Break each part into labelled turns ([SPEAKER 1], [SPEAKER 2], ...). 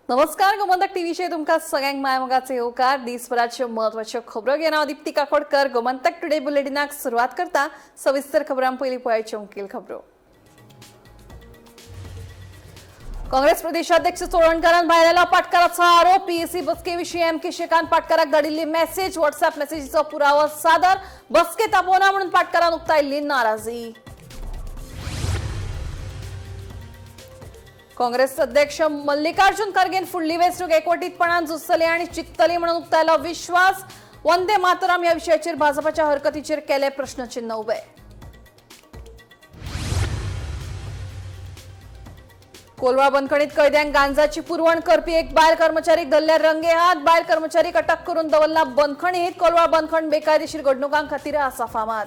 [SPEAKER 1] नमस्कार, गोमंतक टीव्हीचे तुमका सगळ्यांक मायमोगाचे येवकार. दिसभराच्यो म्हत्वाच्यो खबरो घेवन हांव दीप्ती काकोडकर गोमंतक टुडे बुलेटिनाक सुरवात करता. सविस्तर खबरां पयलीं पळोवया मुखेल खबरो. काँग्रेस प्रदेशाध्यक्ष चोळणकरान भायरला पाटकाराचो आरोप. PAC बसकेविशीं MK Shekhan पाटकाराक धाडिल्ली message, WhatsApp मेसेजीचो पुरावो सादर. बसके तापोवना म्हणून पाटकारान उक्तायिल्ली नाराजी. काँग्रेस अध्यक्ष मल्लिकार्जुन खरगेन फुडली वेंचणूक एकवटीतपणान झुजतले आनी जिखतले म्हणून उक्तायलो विश्वास. वंदे मातरम ह्या विशयाचेर भाजपाच्या हरकतीचेर केले प्रश्नचिन्ह उबे. कोलवा बंदखणीत कैद्यांक गांजाची पुरवण करपी एक बायल कर्मचारीक धरल्या रंगे हात. बायल कर्मचारीक अटक करून दवरला बंदखणीत. कोलवा बंदखण बेकायदेशीर घडणुकां खातीर आसा फामाद.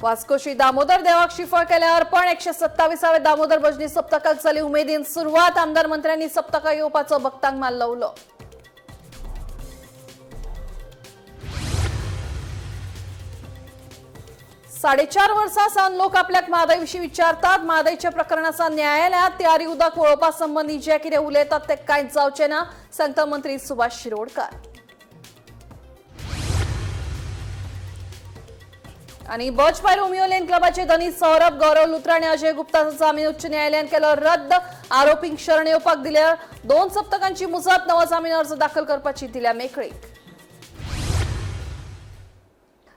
[SPEAKER 1] वास्कोशी दामोदर देवाक श्रीफळ केले अर्पण. 127वे दामोदर भजनी सप्तकाक जाली उमेदीन सुरवात. आमदार मंत्र्यांनी सप्तकाक येवपाचो भक्तांक माल लावलो. साडेचार वर्सां सावन लोक आपल्याक म्हादय विशीं विचारतात. म्हादयच्या प्रकरणाचा न्यायालयात त्यारी उदक वळोवपा संबंधी जे कितें उलयतात ते कांयच जावचे ना, सांगता मंत्री सुभाष शिरोडकार. आणि बजपाय रोमियो लेन क्लबाचे धनी सौरभ, गौरव लुत्रा आणि अजय गुप्ताचो जामीन उच्च न्यायालयान केलो रद्द. आरोपींक शरण येवपाक दिल्या 2 सप्तकांची मुजत. नवो जामीन अर्ज दाखल करपाची दिल्या मेकळीक.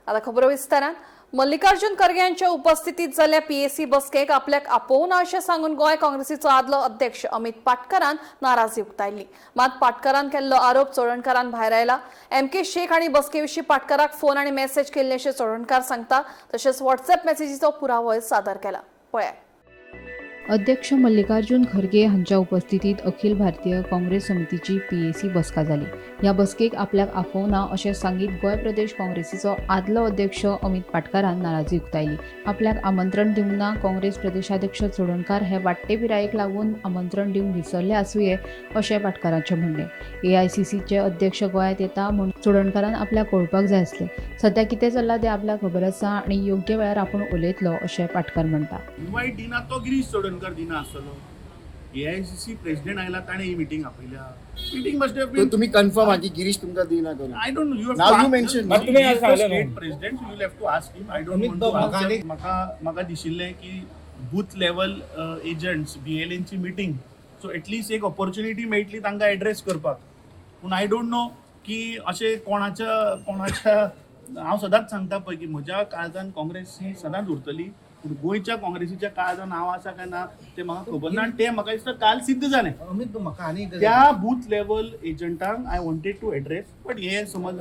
[SPEAKER 1] आता खबरो विस्तारान. मल्लिकार्जुन खरगे यांच्या उपस्थितीत जाल्ल्या पीएसी बसकेक आपल्याक आपोवना अशें सांगून गोंय काँग्रेसीचो आदलो अध्यक्ष अमित पाटकरान नाराजी उक्तायली. मात पाटकरान केल्लो आरोप चोळणकारान भायर आयला. एमके शेख हांणी बसकेविशीं पाटकाराक फोन आनी मेसेज केल्ले अशें चोळणकार सांगता. तशेंच व्हॉट्सअप मेसेजीचो पुरावोय सादर केला. पळया.
[SPEAKER 2] अध्यक्ष मल्लिकार्जुन खरगे हांच्या उपस्थितीत अखिल भारतीय काँग्रेस समितीची पीएसी बसका जाली. ह्या बसकेक आपल्याक आपोवना अशें सांगीत गोंय प्रदेश काँग्रेसीचो आदलो अध्यक्ष अमित पाटकरान नाराजी उक्तायली. आपल्याक आमंत्रण दिवना काँग्रेस प्रदेशाध्यक्ष चोळणकार हे वाडटे पिरायेक लागून आमंत्रण दिवंक विसरले आसुये अशें पाटकरांचें म्हणणें. एआयसीसीचे अध्यक्ष गोंयांत येता म्हूण चोळणकारान आपल्याक कळपाक जाय आसलें. सध्या कितें चल्लां तें आपल्याक खबर आसा आनी योग्य वेळार आपूण उलयतलो अशें पाटकार म्हणटा.
[SPEAKER 3] इन्वाईट दिना तो गिरीश चोडणकर दिना आसतलो. एआयसीसी प्रेसिडेंट आयला ताणें ही मीटिंग आपयल्या. Meeting must have been.
[SPEAKER 4] तुम्ही कन्फर्म आहा की गिरीश तुमकां दिना करून?
[SPEAKER 3] I don't know. You
[SPEAKER 4] know you mention.
[SPEAKER 3] But तुम्ही आज state president, you will have to ask him. I don't know. म्हाका दिशिल्लें की बूथ लेवल एजंट्स बीएलएनची मीटिंग, सो एटलीस्ट एक ऑपॉर्च्युनिटी मेळटली तांकां एड्रेस करपाक. पूण आय डोंट नो की अशें कोणाच्या हांव सदांच सांगता पळय की म्हज्या काळजान काँग्रेस ही सदांच उरतली. पूण गोंयच्या काँग्रेसीच्या काळजान नांव आसा काय ना तें म्हाका खबर ना. आनी तें म्हाका दिसता काल सिद्ध जालें. त्या बूथ लेवल एजंटांक I wanted to address. But हे समज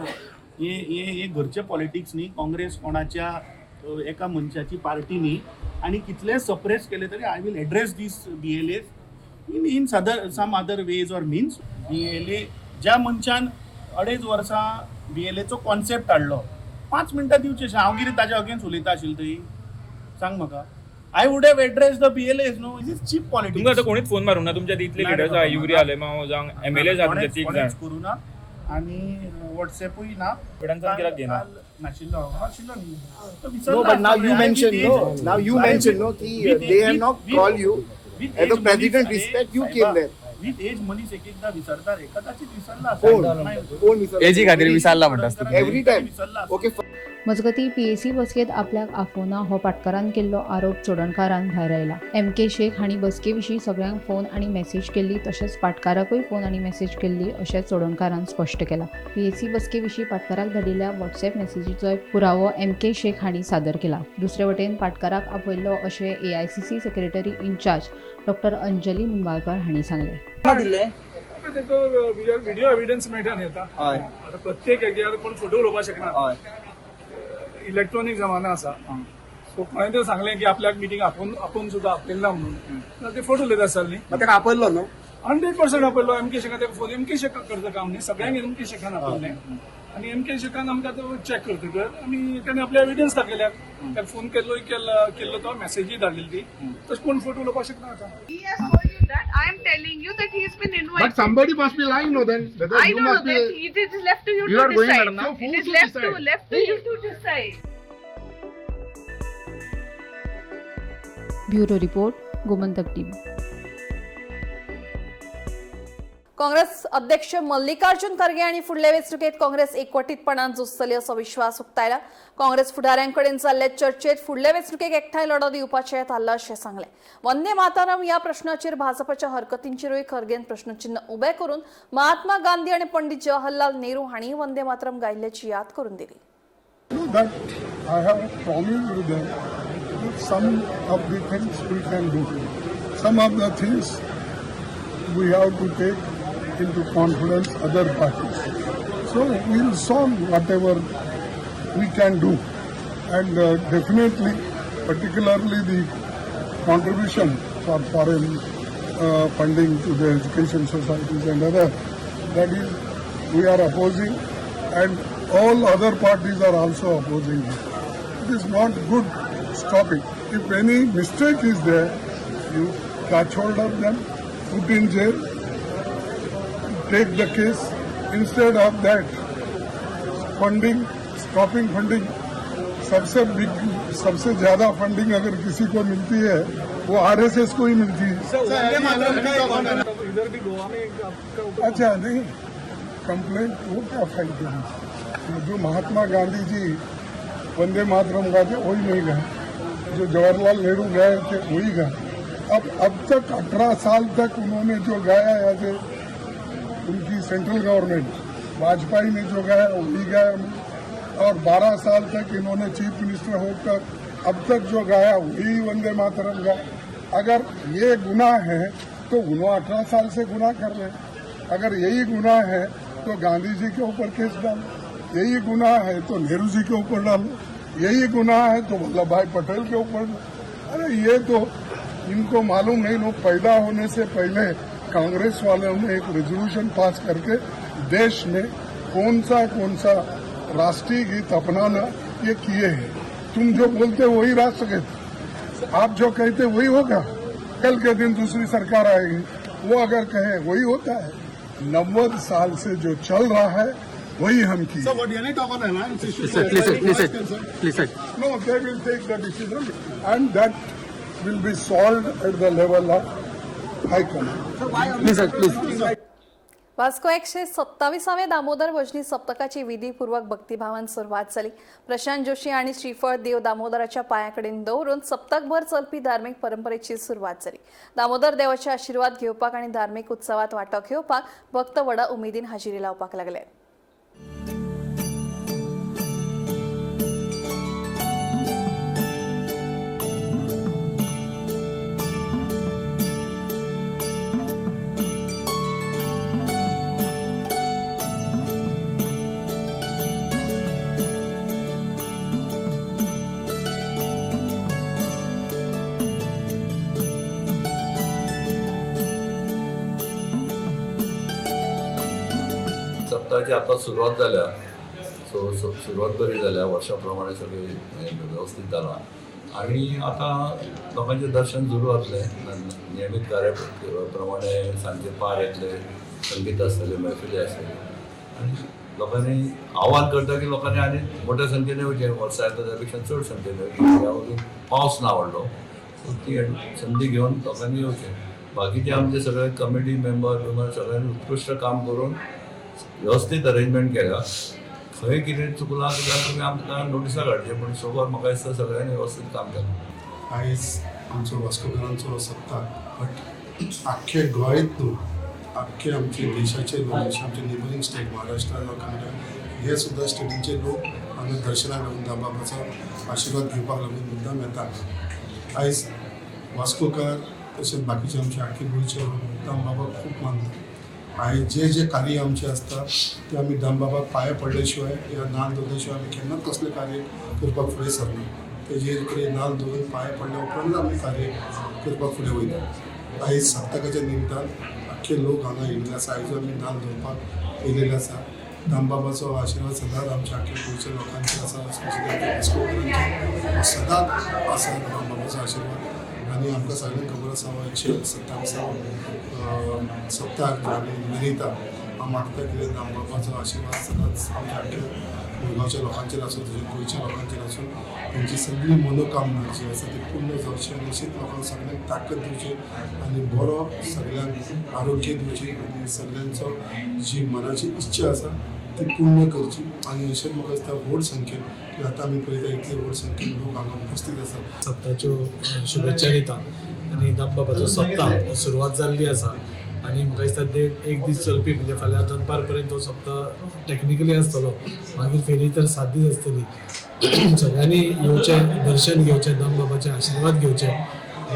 [SPEAKER 3] हे घरचे पॉलिटिक्स न्ही. काँग्रेस कोणाच्या एका मनशाची पार्टी न्ही. आनी कितले सप्रेस केले तरी I will address this BLA in some other ways or means. BLA ज्या मनशान 2.5 वर्सां बीएलएचो कॉन्सेप्ट हाडलो, 5 मिनटां दिवचे. हांव कितें ताज्या अगेन्स्ट उलयता आशिल्लो थंय सांग म्हाका. I would have address the BLS. No, it is cheap politics.
[SPEAKER 5] तुमकां आतां कोणीच फोन मारूंक ना तुमच्या इतले लिडर्स आहा, युवरी आलेमांव जावं एमएलए जावं तुमचे 3 जाण
[SPEAKER 3] करूं ना. आनी व्हॉट्सएपूय ना.
[SPEAKER 5] वेडांतल्यान कित्याक घेना?
[SPEAKER 3] नाशिल्लो न्ही.
[SPEAKER 4] No, but now you mention, now you mention, ki they have not called you. As a president respect, you came there.
[SPEAKER 3] With age मनीस एकदा विसरता रे. कदाचित विसरला
[SPEAKER 4] कोण विसरला?
[SPEAKER 6] एजी खातीर विसरला म्हणटास तूं.
[SPEAKER 4] Every time.
[SPEAKER 3] विसरला.
[SPEAKER 4] Okay.
[SPEAKER 2] मजगती पीएसी बसकेत आपल्याक आफोवना हो पाटकारान केल्लो आरोप चोडणकारान भायर आयला. एमके शेख हांणी बसके विशीं सगळ्यांक फोन आनी मेसेज केल्ली, तशेंच पाटकाराकूय फोन आनी मेसेज केल्ली अशें चोडणकारान स्पश्ट केलां. पीएसी बसके विशीं पाटकाराक धाडिल्ल्या व्हॉट्सएप मेसेजीचो पुरावो एमके शेख हांणी सादर केला. दुसरे वटेन पाटकाराक आपयल्लो अशें एआयसीसी सेक्रेटरी इन्चार्ज डॉ. अंजली निंबाळकर हांणी सांगलें.
[SPEAKER 7] व्हिडिओ एव्हिडन्स मेळटा न्ही आता प्रत्येक हेजेर कोण फोटो उलोवपाक शकना. इलेक्ट्रॉनिक जमाना आसा. सो कोणें तें सांगलें की आपल्याक मिटींग आपोवन सुद्दां आपयल्ला म्हणून ते फोटो उलयता आसताले न्ही.
[SPEAKER 4] ताका आपयल्लो न्हू.
[SPEAKER 7] 100% आपयल्लो. एमके शेखान तेका फोन एमके शेखान करता काम न्ही. सगळ्यांक एमके शेखान आपयल्लें. आणि एमके शेखान आमकां तो चॅक करतकर आमी ताणें आपले एव्हिडन्स दाखयल्यात. त्याला फोन केल्लो तो मेसेजी धाडलेली ती. तशें कोण फोटो उलोवपाक शकना आता.
[SPEAKER 8] I am telling you that he has been invited.
[SPEAKER 9] But somebody must be lying, no? Then
[SPEAKER 8] I know that it is left to you
[SPEAKER 9] You
[SPEAKER 8] to
[SPEAKER 9] are going
[SPEAKER 8] decide.
[SPEAKER 9] ahead now.
[SPEAKER 8] It
[SPEAKER 9] Who
[SPEAKER 8] is
[SPEAKER 9] to
[SPEAKER 8] left
[SPEAKER 9] decide?
[SPEAKER 8] to you to decide.
[SPEAKER 2] Bureau report Gomantak TV.
[SPEAKER 1] Congress अध्यक्ष मल्लिकार्जुन खरगे आणि फुडल्या वेंचणुकेत काँग्रेस एकवटीतपणान झुजतली असो विश्वास उक्तायला. काँग्रेस फुडाऱ्यांकडेन जाल्ले चर्चेत फुडल्या वेंचणुकेक एकठांय लढो दिवपाचें थारला अशें सांगलें. वंदे मातरम ह्या प्रश्नाचेर भाजपाच्या हरकतींचेरूय खरगेन प्रश्नचिन्ह उबें करून महात्मा गांधी आणि पंडित जवाहरलाल नेहरू हांणी वंदे मातरम गायिल्ल्याची याद करून दिली.
[SPEAKER 9] That I have promised them that some of the things we can do. Some of the things we have to take into confidence other parties. So we'll solve whatever we can do. And definitely, particularly the contribution for foreign funding to the education societies and other, that is, we are opposing, and all other parties are also opposing it. It is not good. Stop it. If any mistake is there, you catch hold of them, put in jail, take the case. Instead of that, funding, stopping funding, सबसे ज्यादा funding अगर किसी को मिलती है वो RSS को ही मिलती है.
[SPEAKER 7] इधर भी गोवा में आपका ऊपर
[SPEAKER 9] अच्छा नहीं, कंप्लेंट वो क्या फाइल करेंगे. जो महात्मा गांधी जी वंदे मातरम गाते वही नहीं गए, जो जवाहरलाल नेहरू गए थे वही गए. अब तक 18 साल तक उन्होंने जो गाया ऐसे उनकी सेंट्रल गवर्नमेंट वाजपेयी ने जो गाया वही गाया, और 12 साल तक इन्होंने चीफ मिनिस्टर होकर अब तक जो गाया वही वंदे मातरम गाया. अगर ये गुनाह है तो उन्होंने 18 साल से गुनाह कर रहे हैं. अगर यही गुनाह है तो गांधी जी के ऊपर केस डालो, यही गुनाह है तो नेहरू जी के ऊपर डालो, यही गुनाह है तो वल्लभ भाई पटेल के ऊपर डालो. अरे ये तो इनको मालूम नहीं. लोग पैदा होने से पहले कांग्रेस वालों ने एक रेजोल्यूशन पास करके देश में कौन सा राष्ट्रीय गीत अपनाना ये किए हैं. तुम जो बोलते वही राष्ट्रगीत, आप जो कहते वही होगा. कल के दिन दूसरी सरकार आएगी, वो अगर कहे वही होता है. 90 साल से जो चल रहा है वही हम की.
[SPEAKER 7] So what you need to talk on alliance issues?
[SPEAKER 9] Please. No, they will take the decision and that will be solved at the level of High Command. Please.
[SPEAKER 1] Vasco 127व्या Damodar भजनी सप्तकाची विधीपूर्वक भक्तिभावान सुरुवात जाली. प्रशांत जोशी आणि श्रीफळ देव दामोदराच्या पांयाकडेन दवरून सप्तकभर चलपी धार्मीक परंपरेची सुरुवात जाली. दामोदर देवाचे आशीर्वाद घेवपाक आणि धार्मीक उत्सवात वांटो घेवपाक भक्त व्हडा उमेदीन हाजिरी लावपाक लागले.
[SPEAKER 6] सप्ताहाची आता सुरुवात जाल्या. सुरुवात बरी जाल्या. वर्षाप्रमाणे सगळे व्यवस्थित जाला आणि आता लोकांचे दर्शन सुरू जातले. नियमित कार्याप्रमाणे सांजे पार येतले, संगीत आसतले, मैफिली आसतले आणि लोकांनी आव्हान करता की लोकांनी आनी मोठ्या संख्येने येवचें. वर्सा येता त्या पेक्षा चड संख्येने येवचें. पावस ना व्हडलो, सो ती संदी घेवन लोकांनी येवचें. बाकीचे आमचे सगळे कमिटी मेंबर सगळ्यांनी उत्कृश्ट काम करून व्यवस्थित अरेंजमेंट केला. खंय कितें चुकलां जाल्यार तुमी आमकां नोटिसा काडचें, पूण सोबत म्हाका दिसता सगळ्यांनी व्यवस्थित काम केलां.
[SPEAKER 9] आयज आमचो वास्कोकारांचो सप्ताक, बट आख्खे गोंयांत न्हू, आख्खे आमचे देशाचे लोक, आमचे नेबरिंग स्टेट महाराष्ट्रा कर्नाटक हे सुद्धा स्टेटीचे लोक हांगा दर्शनाक लागून दामबाबाचो आशिर्वाद घेवपाक लागून मुद्दाम येतात. आयज वास्कोकार तशेंच बाकीचे आमचे आख्खे गोंयचे दामबाबाक खूब मानतात. आयज जे कार्य आमचे असतात ते आमी दामबाबाक पांया पडले शिवाय या नाल दवरले शिवाय आमी केन्नाच कसले कार्य करपाक फुडें सरना. तेजे कडेन नाल दवरून पांया पडल्या उपरांत आमी कार्य करपाक फुडें वयता. आयज सप्तकाच्या निमतान आख्खे लोक हांगा येयल्ले आसा. आयज आमी नाल दवरपाक येयलेले आसा. दामबाबाचो आशिर्वाद सदांच आमच्या आख्या गोंयच्या लोकांचेर आसा, स्पेशली सदांच आसा दामबाबाचो आशिर्वाद. आनी आमकां सगळ्यांक खबर आसा 127 सप्ताक जो आमी मनयता हांव मागता की दामबाबाचो आशिर्वाद सदांच आमच्या आख्या मुरगांवच्या लोकांचेर आसूं तशेंच गोंयच्या लोकांचेर आसूं तेंची सगळी मनोकामना जी आसा ती पूर्ण जावची आनी अशीच लोकांक सगळ्यांक ताकद दिवची आनी बरो सगळ्यांक आरोग्य दिवची आनी सगळ्यांचो जी मनाची इच्छा आसा ती पूर्ण करची आनी अशेंच म्हाका दिसता व्हड संख्येन की आतां आमी पळयता इतले व्हड संख्येन लोक हांगा उपस्थित आसात.
[SPEAKER 10] सप्ताच्यो शुभेच्छा दिता आनी दामबाबाचो सप्ताह सुरवात जाल्ली आसा आनी म्हाका दिसता एक दीस चलपी म्हणजे फाल्यां दनपार पर्यंत तो सप्ताह टॅक्निकली आसतलो मागीर फेरी तर 7 दीस आसतली. सगळ्यांनी येवचें दर्शन घेवचें दामबाबाचे आशिर्वाद घेवचे.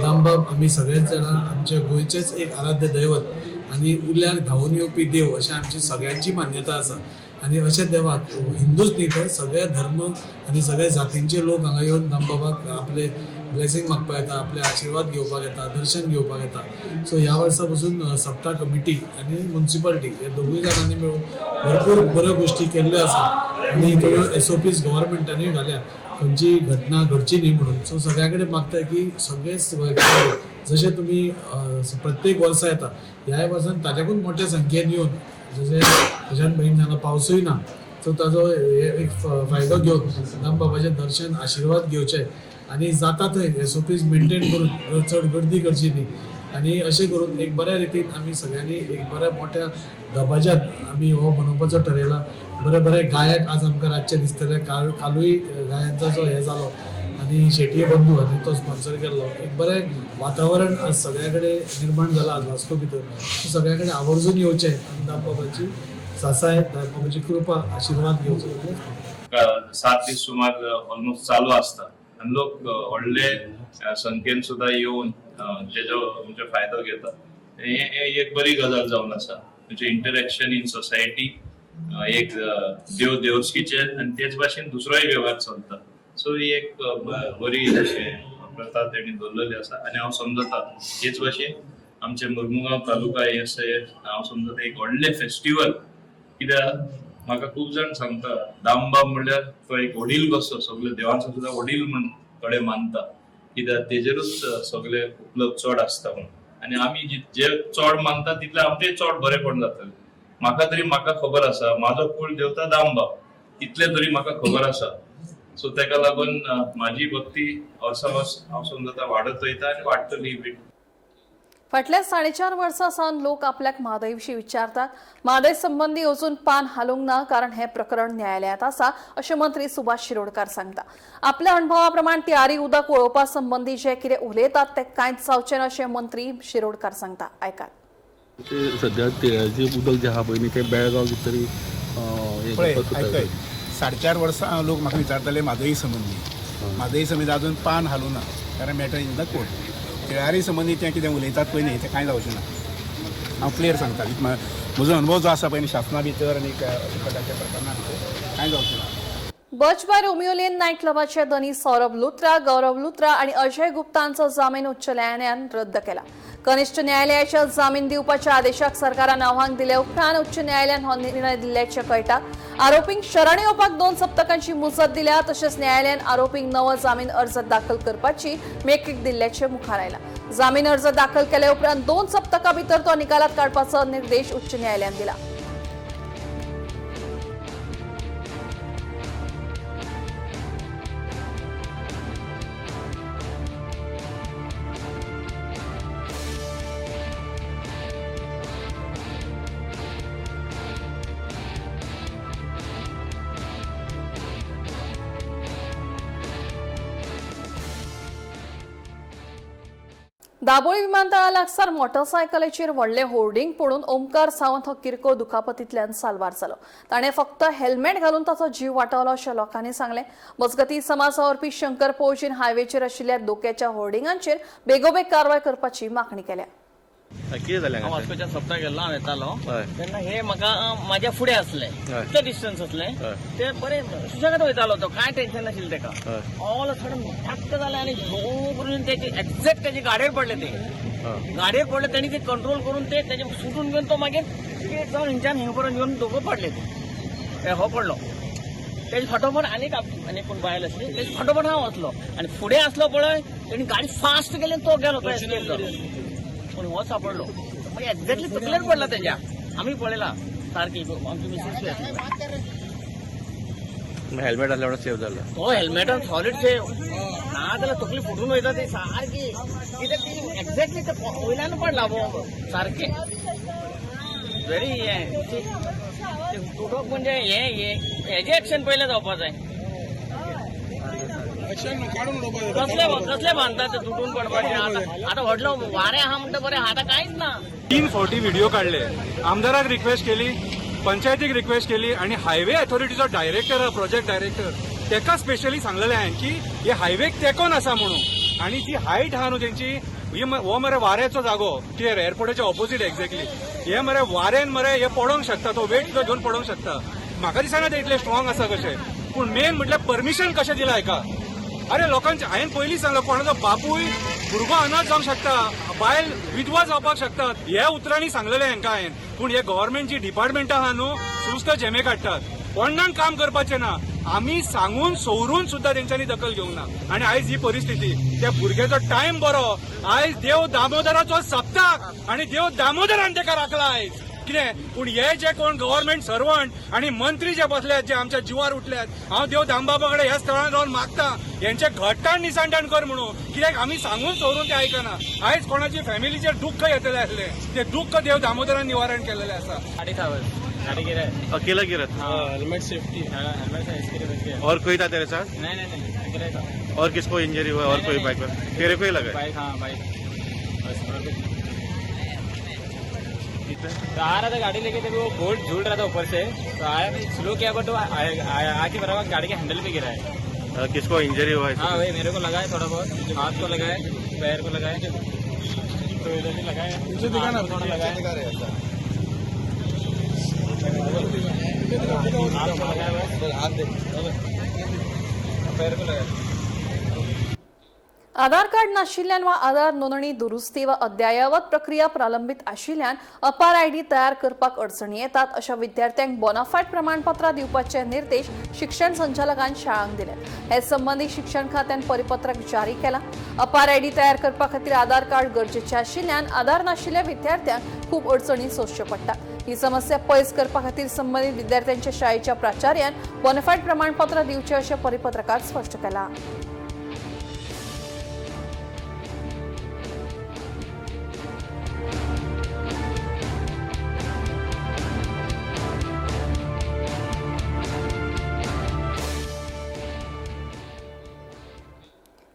[SPEAKER 10] दामबाब आमी सगळेच जाणां आमचे गोंयचेच एक आराध्य दैवत आनी उरल्यार धांवून येवपी देव अशें आमची सगळ्यांची मान्यता आसा आनी अशें देवाक हिंदूच न्ही तर सगळे धर्म आनी सगळे जातींचे लोक हांगा येवन दामबाबाक आपले ब्लेसिंग मागपाक येता, आपले आशिर्वाद घेवपाक येता, दर्शन घेवपाक येता. सो ह्या वर्सा पासून सप्ता कमिटी आनी म्युन्सिपालिटी हे दोगूय जाणांनी मेळून भरपूर बऱ्यो गोश्टी केल्ल्यो आसा आनी त्यो SOPs गव्हर्मेंटानूय घाल्या खंयची घटना घडची न्ही म्हणून. सो सगळ्या कडेन मागता की सगळेच जशें तुमी प्रत्येक वर्सा येता ह्या वर्सान ताच्याकून मोठ्या संख्येन येवन जशें तेज्यान बहीण हांगा पावसूय ना सो ताजो एक फायदो घेवन दामबाबाचें दर्शन आशिर्वाद घेवचे आनी जाता थंय SOPs मेंटेन करून चड गर्दी करची न्ही आनी अशें करून एक बऱ्या रितीन आमी सगळ्यांनी एक बऱ्या मोठ्या दबाज्यान आमी हो मनोवपाचो ठरयला. बरे गायक आज आमकां रातचे दिसतले. कालूय गायांचो जो हे जालो आनी शेटये बंधू हांणी तो स्पॉन्सर केल्लो. एक बरें वातावरण आज सगळ्या कडेन निर्माण जाला आज वास्को भितर. सगळ्या कडेन आवर्जून येवचें आनी दामबाबाची सासाय दामबाबाची कृपा आशिर्वाद घेवचो.
[SPEAKER 5] 7 दीस सुमार ऑलमोस्ट चालू आसता आनी लोक व्हडले संख्येन सुद्दां येवन तेजो म्हणजे फायदो घेता. हे एक बरी गजाल जावन आसा. म्हणजे इंटरॅक्शन इन सोसायटी एक देवस्कीचे आनी तेच भाशेन दुसरोय वेव्हार चलता. सो ही एक बरी प्रथा तेणी दवरलेली आसा आनी हांव समजता तेच भाशेन आमचे मुर्मुगांव तालुका हांव समजता एक व्हडले फेस्टिवल. कित्याक म्हाका खूब जाण सांगता दामबाब म्हणल्यार तो एक वडील कसो सगळे देवाचो सुद्दां वडील म्हण थोडे मानता कित्याक तेजेरूच सगळे उपलब्ध चड आसता म्हणून. आनी आमी जे चड मानता तितले आमचें चड बरेपण जातलें. म्हाका खबर आसा म्हाजो कुळ देवता दामबाब इतले तरी म्हाका खबर आसा. सो तेका लागून म्हाजी भक्ती वर्सा वर्स हांव समजता वाडत वयता आनी वाडटली बी.
[SPEAKER 1] फाटल्या 4.5 वर्सां सावन लोक आपल्याक म्हादय विचारतात. म्हादय संबंधी अजून पान हालूंक ना कारण हे प्रकरण न्यायालयात आसा अशें मंत्री सुभाष शिरोडकार सांगता. आपल्या अणभवा प्रमाण तियारी उदक वळोवपा संबंधी जे कितें उलयतात ते कांयच जावचें ना अशें मंत्री शिरोडकार सांगता. आयकात.
[SPEAKER 11] सध्या तें उदक जें आहा पळय न्ही तें बेळगांव कितें तरी
[SPEAKER 12] 4.5 वर्सां लोक म्हाका विचारताले म्हादई संबंदी. म्हादई संबंदी अजून पान हालूं ना कारण मॅटर इन द कोर्ट. तियारी संबंधी तें कितें उलयतात पळय न्ही तें कांय जावचें ना. हांव क्लियर सांगता म्हजो अनुभव जो आसा पळय न्ही शासना भितर आनी कोर्टाच्या प्रकरणांत कांय जावचें ना.
[SPEAKER 1] बर्चबाय रोमियो लेन नायट क्लबाचे धनी सौरभ लुत्रा, गौरव लुत्रा आणि अजय गुप्तांचो जामीन उच्च न्यायालयान रद्द केला. कनिष्ठ न्यायालयाच्या जामीन दिवपाच्या आदेशाक सरकारान आव्हान दिले उपरांत उच्च न्यायालयान हो निर्णय दिल्ल्याचें कळटा. आरोपींक शरण येवपाक 2 सप्तकांची मुजत दिल्या. तशेंच न्यायालयान आरोपींक नवो जामीन अर्ज दाखल करपाची मेकळीक दिल्ल्याचें मुखार आयला. जामीन अर्ज दाखल केले उपरांत 2 सप्तकां भितर तो निकालात काडपाचो निर्देश उच्च न्यायालयान दिला. दाबोळी विमानतळा लागसार मोटरसायकलीचेर व्हडले होर्डिंग पडून ओमकार सावंत हो किरकोळ दुखापतींतल्यान साल्वार जालो. ताणें फक्त हेल्मेट घालून ताचो जीव वाटावलो अशें लोकांनी सांगलें. मजगतीं समाज वावरपी शंकर पौजीन हायवेचेर आशिल्ल्या धोक्याच्या होर्डिंगांचेर बेगोबेग कारवाय करपाची मागणी केल्या.
[SPEAKER 11] कितें जालें
[SPEAKER 13] हांव वास्कोच्या सप्ता गेल्लो हांव येतालो तेन्ना हे म्हाका म्हाज्या फुडें असले इतले डिस्टन्स असले ते बरे सुशेगाद वयतालो तो कांय टेन्शन नाशिल्लें तेका. ऑल सडन धाक्क जालें आनी झो करून तेची एक्झॅक्ट तेजे गाडयेर पडले ते. गाडयेर पडले तेणी ते कंट्रोल करून ते तेजे सुटून घेवन तो मागीर स्ट्रेट जावन हिंच्यान हिंग पर्यंत येवन दोगो पडले ते. हो पडलो तेजे फाटोफाट आनी कोण बायल आसली तेजे फाटोफाट हांव वचलो आनी फुडें आसलो पळय तेणी गाडी फास्ट गेली तो गेलो तो एस्केप जालो. पूण हो सापडलो मागीर एक्झॅक्टली तकलेर पडला तेज्या. आमी पळयला सारखी आमची मिसेस
[SPEAKER 11] हेल्मेट असल्यामुळे सेव्ह झालं.
[SPEAKER 13] हो हेल्मेट सॉलिड सेव ना त्याला तकली फुटून वयता ती सारखी कित्याक ती एक्झॅक्टली ते वयल्यान पडला सारखे व्हेरी हे तुटोक म्हणजे हेजे एक्शन पहिले जावपा जाय. कसले बांधतात ते तुटून पडपाचे. आता व्हडलो वारे आहा म्हणटा बरें आता कांयच ना.
[SPEAKER 7] 3 फावटी व्हिडिओ काढले. आमदाराक रिक्वेस्ट केली, पंचायतीक रिक्वेस्ट केली आणि हायवे अथॉरिटीचो डायरेक्टर प्रोजेक्ट डायरेक्टर तेका स्पेशली सांगलेले हांवें की हे हायवेक तेकोन आसा म्हणून. आणि जी हायट आहा न्हू तेंची हो मरे वाऱ्याचो जागो क्लियर एअरपोर्टाच्या ऑपोजिट एक्झॅक्टली. हे मरे वाऱ्यान मरे हे पडोंक शकता, तो वेट सुद्धा घेवन पडोंक शकता. म्हाका दिसना ते इतले स्ट्रॉंग आसा कशें. पूण मेन म्हटल्यार परमिशन कशें दिलां हेका. अरे लोकांचे हांवें पयलीं सांगलो कोणाचो बापूय भुरगो अनाथ जावंक शकता, बायल विधवा जावपाक शकतात, ह्या उतरांनी सांगलेलें हांकां हांवें. पूण हे गव्हर्नमेंट जी डिपार्टमेंट आहा न्हू सुस्त जेमे काडटात. कोणाक काम करपाचें ना. आमी सांगून सवरून सुद्धा तेंच्यांनी दखल घेवंक ना. आनी आयज ही परिस्थिती त्या भुरग्याचो टायम बरो. आयज देव दामोदराचो सप्ताक आनी देव दामोदरान तेका राखला आयज कितें. पूण हे जे कोण गव्हर्नमेंट सर्वंट आणि मंत्री जे बसल्यात जे आमच्या जिवार उठल्यात, हांव देव दामबाबा कडेन ह्या स्थळार रावन मागता हेंचे घट्टाण निसांडण कर म्हणून. कित्याक आमी सांगून सवरून ते आयकना. आयज कोणाचे फॅमिलीचेर दुःख येतले आसले ते दुःख देव दामोदरान निवारण केलेले आसा.
[SPEAKER 13] गाड़ी गिरा
[SPEAKER 11] अकेला गिरा था.
[SPEAKER 13] हेलमेट सेफ्टी हेलमेट
[SPEAKER 11] और कोई था तेरे साथ?
[SPEAKER 13] नहीं गिरा था.
[SPEAKER 11] और किसको इंजरी हुआ? और कोई बाइक पर? तेरे को ही लगा?
[SPEAKER 13] बाइक हाँ बाइक तो आ रहा था गाड़ी लेके, तभी वो बोल्ट झूल रहा था ऊपर से, तो आया स्लो किया बट वो आके बराबर गाड़ी के हैंडल पे गिरा है.
[SPEAKER 11] किसको इंजरी हुआ है?
[SPEAKER 13] हाँ वही मेरे को लगा है थोड़ा बहुत, हाथ को लगा है, पैर को लगा है, तो इधर भी लगा है, थोड़ा लगा है, पैर को लगा है.
[SPEAKER 1] आधार कार्ड नाशिल्ल्यान वा आधार नोंदणी दुरुस्ती वा अद्ययावत प्रक्रिया प्रलंबित आशिल्ल्यान अपार आयडी तयार करपाक अडचणी येतात अशा विद्यार्थ्यांक बोनाफायड प्रमाणपत्रां दिवपाचे निर्देश शिक्षण संचालकान शाळांक दिल्यात. हे संबंधी शिक्षण खात्यान परिपत्रक जारी केला. अपार आयडी तयार करपा खातीर आधार कार्ड गरजेचे आशिल्ल्यान आधार नाशिल्ल्या विद्यार्थ्यांक खूप अडचणी सोंसच्यो पडटात. ही समस्या पयस करपा खातीर संबंधित विद्यार्थ्यांच्या शाळेच्या प्राचार्यान बोनाफायड प्रमाणपत्र दिवचे अशें परिपत्रकात स्पष्ट केला.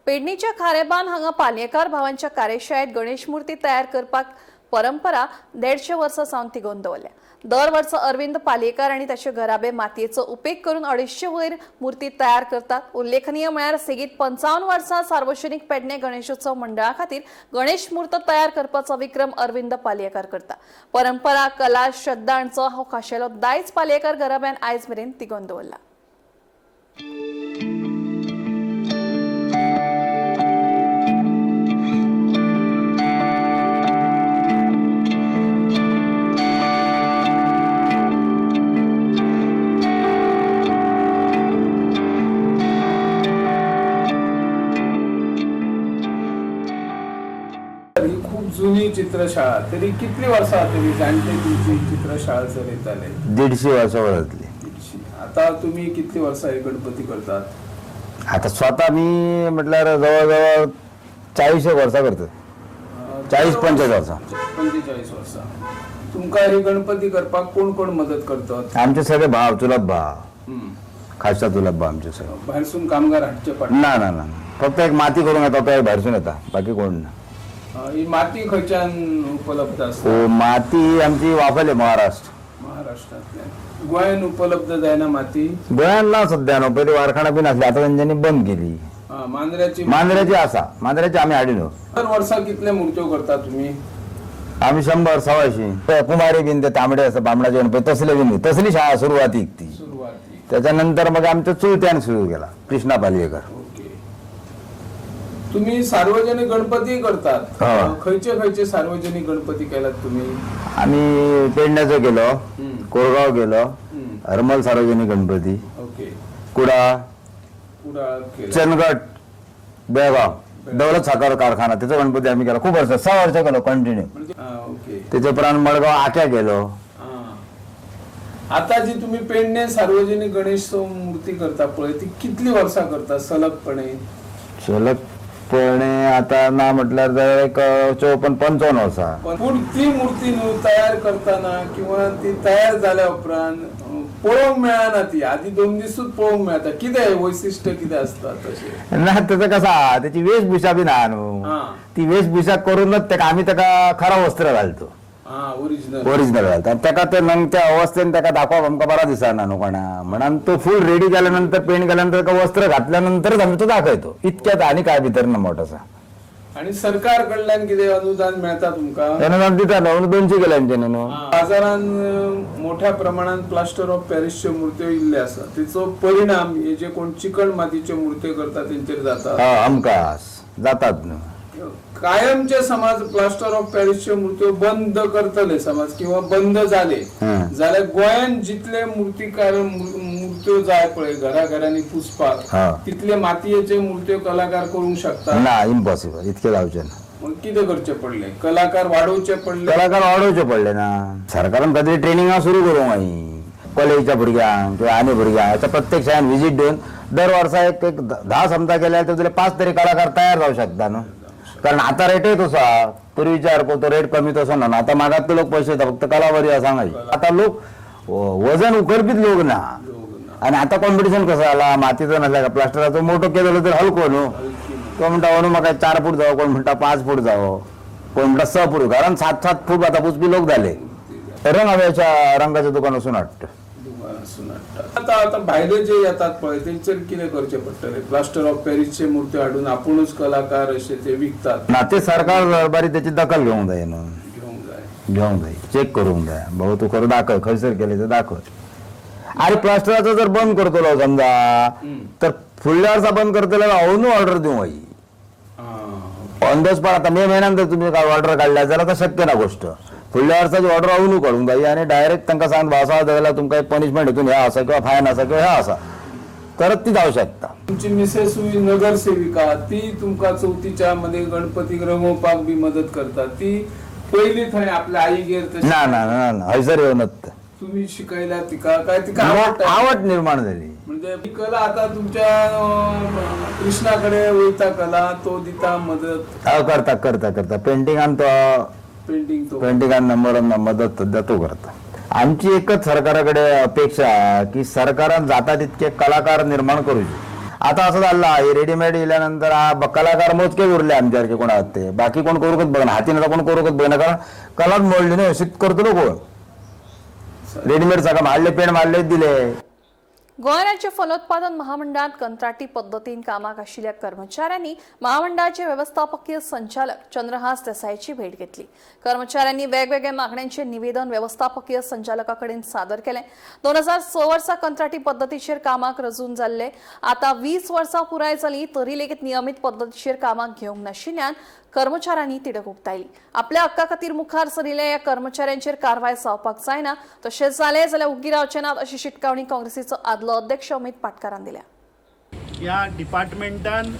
[SPEAKER 1] पेडणेच्या खारेबान हांगा पालयेकार भावांच्या कार्यशाळेत गणेश मूर्ती तयार करपाक परंपरा 150 वर्सां सावन तिगोवन दवरल्या. दर वर्सा अरविंद पालयेकार आनी ताचे घराबे मातयेचो उपेग करून 250 वयर मूर्ती तयार करतात. उल्लेखनीय म्हळ्यार सेगीत 55 वर्सां सार्वजनीक पेडणे गणेशोत्सव मंडळा खातीर गणेश मूर्त तयार करपाचो विक्रम अरविंद पालयेकार करता. परंपरा, कला, श्रद्धा हांचो हो खाशेलो दायज पालयेकार घराब्यान आयज मेरेन तिगोवन दवरला.
[SPEAKER 14] खूप जुनी चित्रशाळा, तरी कितली वर्सां तरी जाणटे तुमची चित्रशाळा चलयताले?
[SPEAKER 15] 150 वर्सां वरातली.
[SPEAKER 14] आता तुम्ही कितली वर्सां हे गणपती करतात?
[SPEAKER 15] आता स्वतः मी म्हटल्यार जवळजवळ 40 वर्सां करतात. 40-45 वर्सां.
[SPEAKER 14] 45 वर्सां. तुमकां हे गणपती करपाक कोण कोण मदत करतात?
[SPEAKER 15] आमचे सगळे भाव, चुलत भाव, खासा चुलत भाव आमचे सगळे.
[SPEAKER 14] भायरसून कामगार हाडचे पडटा?
[SPEAKER 15] ना ना ना, फक्त एक माती करून येता, तो एक भायरसून येता, बाकी कोण ना.
[SPEAKER 14] ही माती खंयच्यान उपलब्ध आसता?
[SPEAKER 15] माती आमची वापरली महाराष्ट्र.
[SPEAKER 14] महाराष्ट्रांतल्यान. गोंयान उपलब्ध जायना माती?
[SPEAKER 15] गोंयान ना सध्या न्हू, पयलीं वारखाणा बीन आसली, आतां तेंच्यांनी बंद केली. मांद्र्याची आसा, मांद्र्याची आमी हाडिनो.
[SPEAKER 14] दर वर्सा कितले मुर्त्यो करता तुमी?
[SPEAKER 15] आमी 100-150. कुमारी बीन ते तांबडे आसा, बामणाचे गणपती तसले बीन, तसली शाळा सुरवातीक ती. त्याच्यानंतर मग आमच्या चुलत्यान सुरू केला, कृष्णा पालयेकर.
[SPEAKER 14] तुम्ही सार्वजनिक गणपती करतात? खंयचे खंयचे सार्वजनिक गणपती केलात तुम्ही?
[SPEAKER 15] आम्ही पेडण्याचो केलो, कोरगाव केलो, हरमल सार्वजनिक गणपती, कुडाळ, चंदगड, बेळगाव, दौलत साखर कारखाना, त्याचा गणपती आम्ही केला खूप वर्ष, 6 वर्ष केलो कंटिन्यू. त्याच्या उपरांत मडगाव आख्या गेलो,
[SPEAKER 14] आता जी तुम्ही पेडणे सार्वजनिक गणेश मूर्ती करता पळय ती कितली वर्सां करता सलगपणे?
[SPEAKER 15] सलगपणे आता ना म्हटल्यार एक 54-55 वर्सां.
[SPEAKER 14] पूण ती मूर्ती न्हू तयार करताना किंवा ती तयार जाल्या उपरांत पळोवंक मेळना, ती आधी 2 दिसूच पळोवंक मेळटा. कितें वैशिश्ट्य कितें आसता तशें?
[SPEAKER 15] ना त्याचं कसं हा, त्याची वेशभूषा बी ना न्हू, ती वेशभूषा करूनच तेका आम्ही तेका खरा वस्त्र घालतो, ओरिजिनल घालतात. तेका ते मग त्या अवस्थेन तेका दाखवप आमकां बरा दिसना न्हू कोणा म्हणून तो फुल रेडी केल्यानंतर पेंट केल्यानंतर तेका वस्त्र घातल्यानंतरच आम्ही तो दाखयतो. इतक्यात आणि काय भितर ना मोठं आसा.
[SPEAKER 14] आणि सरकार कडल्यान कितें अनुदान मेळता तुमकां?
[SPEAKER 15] अनुदान दिता न्हू, 200 केल्या तेणे न्हू.
[SPEAKER 14] बाजारांत मोठ्या प्रमाणात प्लास्टर ऑफ पॅरिसच्यो मूर्त्यो इल्ल्यो आसा, तिचो परिणाम हे जे कोण चिकण मातीच्यो मूर्त्यो करता तेंचेर जाता?
[SPEAKER 15] आमकां जातात न्हू.
[SPEAKER 14] कायमचे समाज प्लास्टर ऑफ पॅरिसच्यो मूर्त्यो बंद करतले समाज किंवा बंद जाले जाल्यार गोंयांत जितले मूर्तिकार मूर्त्यो जाय पळय घरा घरांनी पुसपाक तितले मातयेचे मूर्त्यो कलाकार करूंक शकता
[SPEAKER 15] ना? इम्पॉसिबल, इतके जावचे ना.
[SPEAKER 14] मग कितें करचें पडलें? कलाकार वाडोवचे पडले?
[SPEAKER 15] कलाकार वाडोवचे पडले ना. सरकारान खंय तरी ट्रेनिंगा सुरू करूंक जायी कॉलेजच्या भुरग्यांक किंवा आनी भुरग्यांक. याच्या प्रत्येक शाळेन व्हिजीट दिवन दर वर्सा एक 10 समजा केल्यार तातूंतले 5 तरी कलाकार तयार जावं शकता न्हू. कारण आता रेटय तसो आहा, पूर्वीच्या सारको तो रेट कमी तसो ना. आता मागात ते लोक पैसे येतात, फक्त कला बरी आसा सांगाय. आता लोक वजन उखरपीत लोक ना. आणि आता कॉम्पिटिशन कसं आला, मातीचो नासल्या का प्लास्टराचो मोठो केलेलो तर हलको न्हू. तो म्हणटा म्हणून म्हाका 4 फूट जावो, कोण म्हणटा 5 फूट जावो, कोण म्हणटा 6 फूट. कारण 7-7 फूट आता पुसपी लोक झाले. रंग हव्याच्या रंगाचे दुकान वचून हाडटा.
[SPEAKER 14] आता भायले जे येतात पळय तेंचेर कितें करचें पडटलें? प्लास्टर ऑफ पॅरिसचे मूर्त्यो हाडून आपुणूच कलाकार अशे ते विकतात
[SPEAKER 15] ना. ते सरकार बरी त्याची दखल घेवंक जाय न्हू. घेवंक जाय, चेक करूंक जाय. भाऊ तू खरं दाखय, खंयसर केले ते दाखय. अरे प्लास्टराचो जर बंद करतलो समजा तर फुडल्या वर्सा बंद करतलो हांवून ऑर्डर दिवंक जाय ऑन द स्पॉट. आता मे महिन्यात जर तुम्ही ऑर्डर काढल्या जाल्यार आता शक्य ना गोष्ट. फुडल्या वर्साची ऑर्डर हांवून काडूंक जाय आणि डायरेक्ट तांकां सांग भासा जाल्यार तुमकां एक पनिशमेंट हितून हे आसा किंवा फायन आसा किंवा हे आसा तरच ती जावं शकता.
[SPEAKER 14] तुमची मिसेस नगरसेविका ती तुमकां चवथीच्या मध्ये गणपतीक रंगोवपाक बी मदत करता. ती पयली थंय आपल्या आईगेर
[SPEAKER 15] ना ना ना ना हयसर येवनच
[SPEAKER 14] तुम्ही शिकयल्या तिका काय तिका
[SPEAKER 15] आवड निर्माण झाली.
[SPEAKER 14] म्हणजे ही कला आता तुमच्या कृष्णाकडे वयता कला तो दिता मदत?
[SPEAKER 15] करता करता करता पेंटिंगान तो पेंटिंगान नंबर मदत तो करता. आमची एकच सरकाराकडे अपेक्षा की सरकारान जाता तितके कलाकार निर्माण करूचे. आता असं झालं हे रेडीमेड येयल्यानंतर कलाकार मोजके उरले आमच्यासारखे कोण आहात ते. बाकी कोण करूकच बघना, हातीन आता कोण करूकच बघना. कारण कलाच मोडली न्हू. अशीच करतलो कोण? रेडीमेड सगळं मारले, पेंट मारले दिले.
[SPEAKER 1] गोंय राज्य फलोत्पादन महामंडळात कंत्राटी पद्धतीन कामाक आशिल्ल्या कर्मचाऱ्यांनी महामंडळाचे व्यवस्थापकीय संचालक चंद्रहास देसाईची भेट घेतली. कर्मचाऱ्यांनी वेगवेगळ्या मागण्यांचे निवेदन व्यवस्थापकीय संचालकाकडे सादर केले. 2006 वर्सा कंत्राटी पद्धतीचेर कामाक रजून जाल्ले आता 20 वर्सां पुराय जाली तरी लेगीत नियमित पद्धतीचेर कामाक घेवंक नाशिल्ल्यान कर्मचाऱ्यांनी तिडक उक्तायली. आपल्या हक्का खातीर मुखार सरिल्ल्या ह्या कर्मचाऱ्यांचेर कारवाय जावपाक जायना, तशेंच जालें जाल्यार उगी रावचे नात अशी शिटकावणी काँग्रेसीचो आदलो अध्यक्ष अमित पाटकारान दिल्या.
[SPEAKER 3] या डिपार्टमेंटान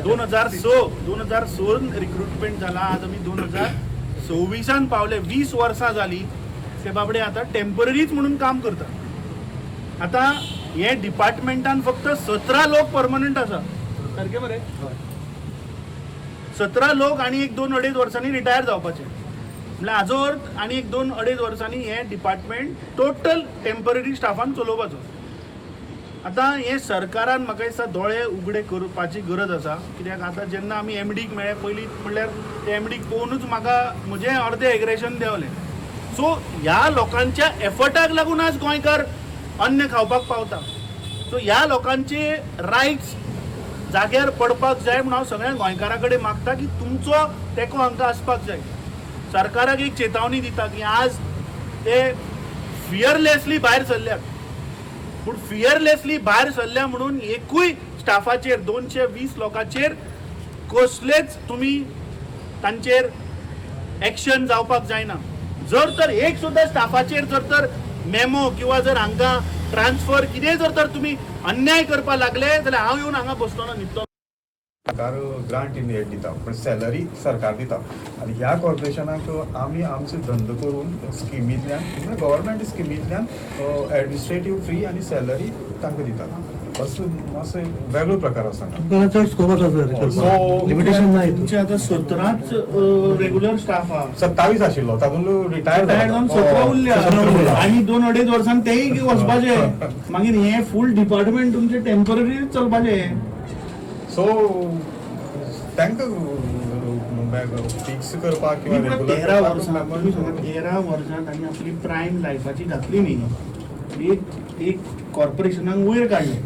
[SPEAKER 3] 2006 रिक्रुटमेंट जाला. आज आमी 2026 पावले. 20 वर्सां जाली ते बाबडे आता टेम्पररीच म्हणून काम करतात. आता हे डिपार्टमेंटान फक्त 17 लोक परमनंट आसा. सारकें मरे? 17 लोक आणि 1-2-2.5 वर्सांनी रिटायर जावपाचे. म्हणजे हाजो अर्थ आणि 1-2-2.5 वर्सांनी हे डिपार्टमेंट टोटल टेम्पररी स्टाफान चलोवपाचो. आता हे सरकारान म्हाका दिसता दोळे उगडे करपाची गरज आसा. कित्याक आतां जेन्ना आमी एमडीक मेळ्ळे पयलीं म्हणल्यार ते एमडीक पळोवनूच म्हाका म्हजें अर्दें एग्रेशन देंवलें. सो ह्या लोकांच्या एफर्टाक लागून आज गोंयकार अन्न खावपाक पावता. सो ह्या लोकांचे रायट्स जाग्यार पडपाक जाय म्हणून हांव सगळ्या गोंयकारां कडेन मागता की तुमचो तेंको हांकां आसपाक जाय. सरकाराक एक चेतावणी दिता की आज ते फियरलेसली भायर सरल्यात. पूण फियरलेसली भायर सरल्या म्हणून एकूय स्टाफाचेर 220 लोकांचेर कसलेच तुमी तांचेर एक्शन जावपाक जायना. जर तर एक सुद्दां स्टाफाचेर जर तर मेमो किंवा जर हांकां ट्रान्सफर कितेंय जर तर तुमी अन्याय करपाक लागले जाल्यार हांव येवन हांगा बसलो न्हिदतलो.
[SPEAKER 16] सरकार ग्रांट इन एड दिता पण सॅलरी सरकार दिता आणि ह्या कॉर्पोरेशनाक आमी आमचे धंदो करून स्किमींतल्यान गव्हर्मेंट स्किमींतल्यान एडमिनिस्ट्रेटीव फ्री आणि सॅलरी तांकां दिता असं वेगळो प्रकार आसा
[SPEAKER 3] तुमचे आता 17च रेग्युलर स्टाफ हा
[SPEAKER 16] 27 आशिल्लो तातूंत रिटायर
[SPEAKER 3] जावन 17 उरल्या आणि 2-2.5 वर्सांनी तेय वचपाचे मागीर हे फूल डिपार्टमेंट तुमचे टेम्पररी चलपाचे
[SPEAKER 16] सो तांकां फिक्स करपाक किंवा
[SPEAKER 3] 13 वर्सांत आनी आपली प्रायम लायफाची घातली न्ही एक कॉर्पोरेशनाक वयर काडले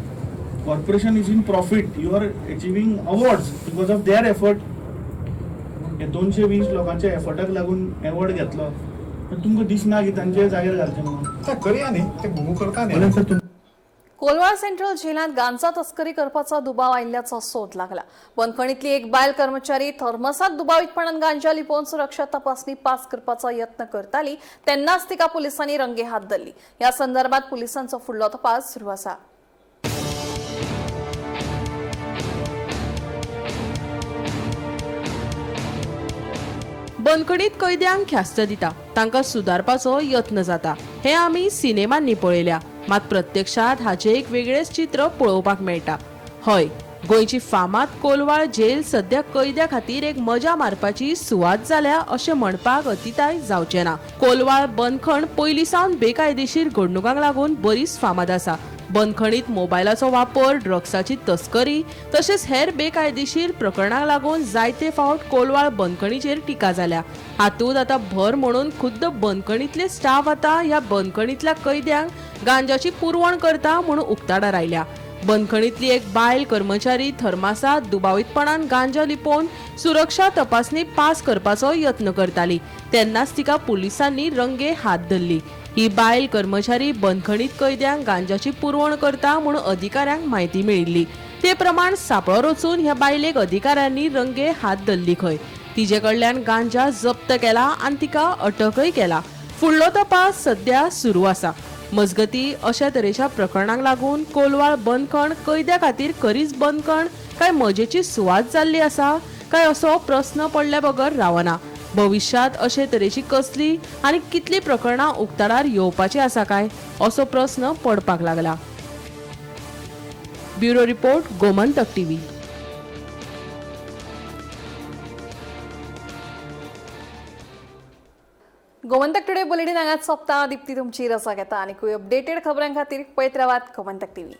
[SPEAKER 3] corporation is in profit you are achieving awards because of their effort हे 220 लोकांच्या एफर्टाक लागून अवॉर्ड घेतलो तुमकां दिसना की तांचे जाग्यार घालचे म्हणून
[SPEAKER 16] करया न्ही ते घुमू करता न्ही
[SPEAKER 1] कोलवाळ सेंट्रल जेलात गांजा तस्करी करपाचा दुबाव आयिल्ल्याचो सोद लागला बंदखणीतली एक बायल कर्मचारी थर्मसात दुबावीतपणान गांजा लिपोवन सुरक्षा तपासणी पास करपाचो यत्न करताली तेन्नाच तिका पुलिसांनी रंगे हात धरली या संदर्भात पुलिसांचो फुडलो तपास सुरू आसा
[SPEAKER 17] बंदखणीत कैद्यांक ख्यास्त दिता तांकां सुदारपाचो यत्न जाता हे आमी सिनेमांनी पळयल्या मात प्रत्यक्षात हाचे एक वेगळेच चित्र पळोवपाक मेळटा हय गोंयची फामाद कोलवाळ जेल सध्या कैद्या खातीर एक मजा मारपाची सुवात जाल्या अशें म्हणपाक अतिताय जावचें ना कोलवाळ बंदखण पयलीं सावन बेकायदेशीर घडणुकांक लागून बरीच फामाद आसा बंदखणीत मोबायलाचो वापर ड्रग्साची तस्करी तशेंच हेर बेकायदेशीर प्रकरणांक लागून जायते फावट कोलवाळ बंदखणीचेर टिका जाल्या हातूंत आतां भर म्हणून खुद्द बंदखणीतले स्टाफ आतां ह्या बंदखणीतल्या कैद्यांक गांजाची पुरवण करता म्हणून उक्ताडार आयल्या बंदखणीतली एक बायल कर्मचारी थर्मासात दुबावीतपणान गांजा लिपोवन सुरक्षा तपासणी पास करपाचो यत्न करताली तेन्नाच तिका पुलिसांनी रंगे हात धरली ही बायल कर्मचारी बंदखणीत कैद्यांक गांजाची पुरवण करता म्हणून अधिकाऱ्यांक म्हायती मेळिल्ली ते प्रमाण सापळो रचून ह्या बायलेक अधिकाऱ्यांनी रंगे हात धरली खंय तिचे कडल्यान गांजा जप्त केला आनी तिका अटकय केला फुडलो तपास सध्या सुरू आसा मजगती अशा तरेच्या प्रकरणांक लागून कोलवाळ बंदखण कैद्या खातीर खरीच बंदखण काय मजेची सुवात जाल्ली आसा काय असो प्रस्न पडल्या बगर रावना भविष्यात अशे तरेची कसली आनी कितली प्रकरणां उक्ताडार येवपाची आसा काय असो प्रस्न पडपाक लागला bureau report Gomantak TV
[SPEAKER 1] Gomantak today bulletin हांगाच सोंपता दिप्ती तुमची रसा घेता आनी अपडेटेड खबरां खातीर पळयत रावात गोमंतक टीव्ही